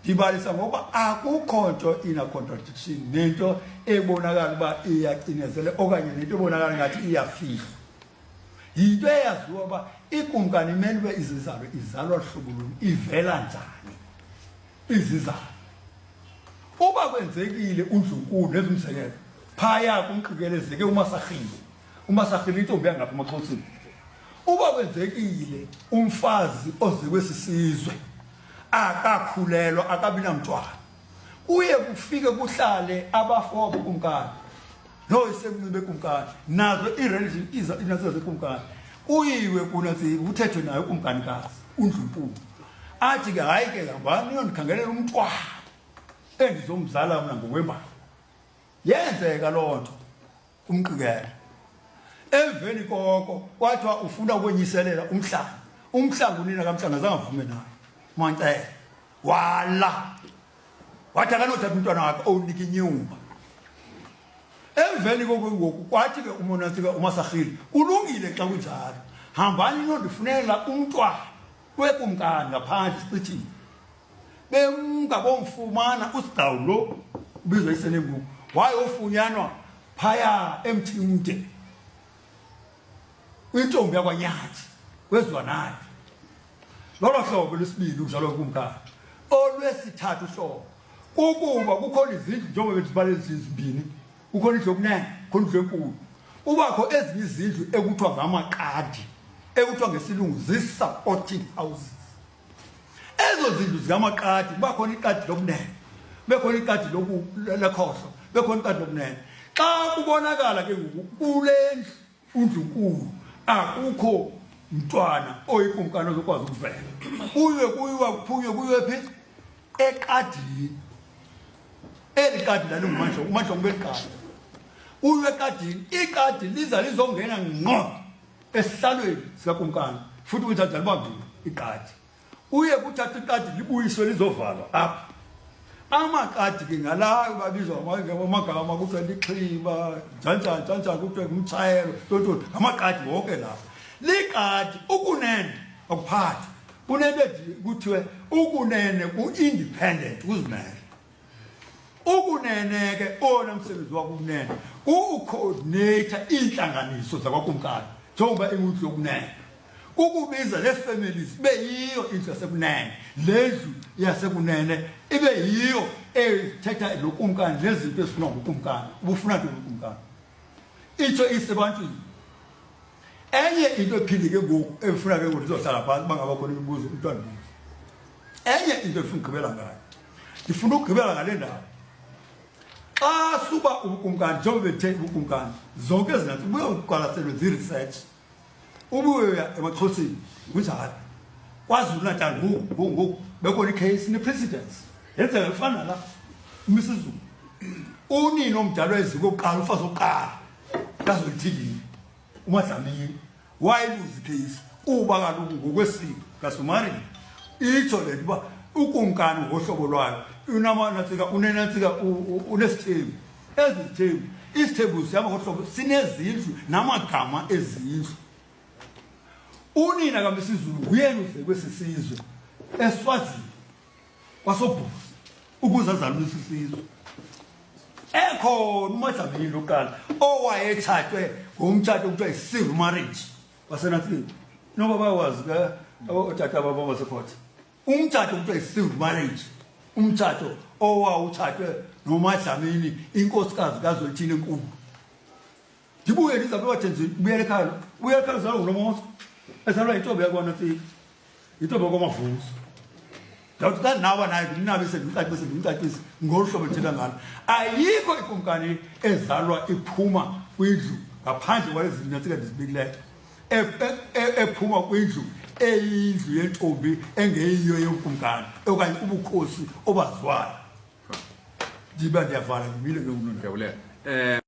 Dibalisa ngoba akukho nto ina contradiction nento ebonakala uba iyacinezele okanye nento ebonakala ngathi iyafihla. Yinto eyaziwa uba ikumkani imele izizalo izalwa hlobo ivela njani izizalo. Uba kwenzekile uNdlunkulu nezimsekelo phaya kumqikelezeke uMasahili intombi yangapha eMaxhosini. Uba kwenzekile umfazi oze kwesisizwe akakhulelwa akabina mntwana uye kufike kuhlale abafowabo kumkani noyisemncibe kumkani nazo irelation inazo zekumkani uyiwe kunathi uthethwe nayo kumkanikazi uNdlunkulu athi ke hayi ke ngubani yondikhangelela umntwana endizomzala mina ngokwembali yenzeka lonto umqikela emveni koko kwathiwa ufuna ukwenyiselela umhlanga unina kaMhlanga zangavume naye Manthe wala wathi akanothatha umntwana wakhe owunika inyumba. Emveni kokungoku kwathi ke umonasika uMasahili ulungile xa kunjalo hambani nondifunela umntwana wekumkani ngaphandle sicithini bemngabomfumana uSidawu lo ubizwa isenembuku wayofunyanwa phaya eMthimde kwintombi yakwaNyathi kwezwa naye. Lolo hlobo lesibili uzalwa kumkani olwesithathu hlobo ukuba kukhona izindlu njengoba bezibale ezibini kukhona indlu yokunene khona indlu enkulu ubakho ezinye izindlu ekuthiwa ngamaqadi ekuthiwa ngesilungu zi-supporting houses. Ezo zindlu zikamaqadi bakhona iqadi lokunene bekhona iqadi lekhohlo bekhona iqadi lokunene. Xa kubonakala ke ngoku kule ndlu uNdlunkulu akukho mntwana oyikumkani ozokwazi ukuvela kuyiwe phi eqadini eliqadi lalungumandla ngobeliqadi uyiwe eqadini iqadi liza lizongena ngqo esihlalweni sikakumkani futhi ukuthi libambile iqadi uye kuthatha iqadi libuyiswe lizovalwa apha amaqadi ke ngala babizwa amagama kuthiwa lixhiba njani kuthiwa ngumtshayelo tonto amaqadi wonke lapha. Liqadi ukunene akuphathi kunento kuthiwe ukunene ku-independent uzimele ukunene ke ona msebenzi wakunene ukucoordinator inhlanganiso zakwakumkani njengoba ingudlu yokunene ukubiza le-families beyiyo indlu yasekunene lendlu yasekunene ibe yiyo ethetha lokumkani nezinto ezifunwa ngukumkani ubufuna nto ngokumkani itsho isebantwini. Enye into ephindeke ngoku efuna ke ngoku lizohlala phansi bangaba khona imibuzo umntwana mbuzo. Enye into efuna ukugqibela ngayo ndifuna ukugqibela ngale ndaba xa suba ukumkani njengoba bethe ukumkani zonke ezinanto ubuye uqwalaselwe zi-research ubuye eMaxhosini kunjalo KwaZulu-Natal ngoku bekhona ikheyisi ne-presidents yenzeka ifana la uMisuzulu unini omdala weziko oqala ufazi oqala kaZolithini uMadlamini wayiluzi case kuba kaloku ngokwesiko kaSumari itsho le uba ukumkani ngohlobo lwayo unamanatsika unenatsika unesithembu ezithembu isithembu siyama ngohlobo sinezindlu namagama ezindlu. Unina kaMisuzulu uyena uze kwesisizwe eSwazini kwaSobhuza ukuze azalwe isizwe ekhona uMadlamini lokuqala owayethathwe ngomtshato okuthiwa yi-civil marriage wasenatsini noba bayawazi ke otata baba basekhotha umtshato okuthiwa yi-civil marriage umtshato owawuthathwe noMadlamini inkosikazi kaZolithini enkulu. Ndibuye ndizabe wathenzini ubuyele ekhaya zalwa ngulomosa esalwa yintombi yakwaNatsika yintombi yakwamavuso ndawuthi xa nawa naye ndimcacise ngolu hlobo ndithetha ngalo ayikho ikumkani ezalwa iphuma kwindlu ngaphandle kwalezinto natsika ndizibekileyo ephuma kwindlu eyindlu yentombi engeyiyo yokumkani okanye ubukhosi obaziwayo ndiba ndiyavala ngimile ke umntu.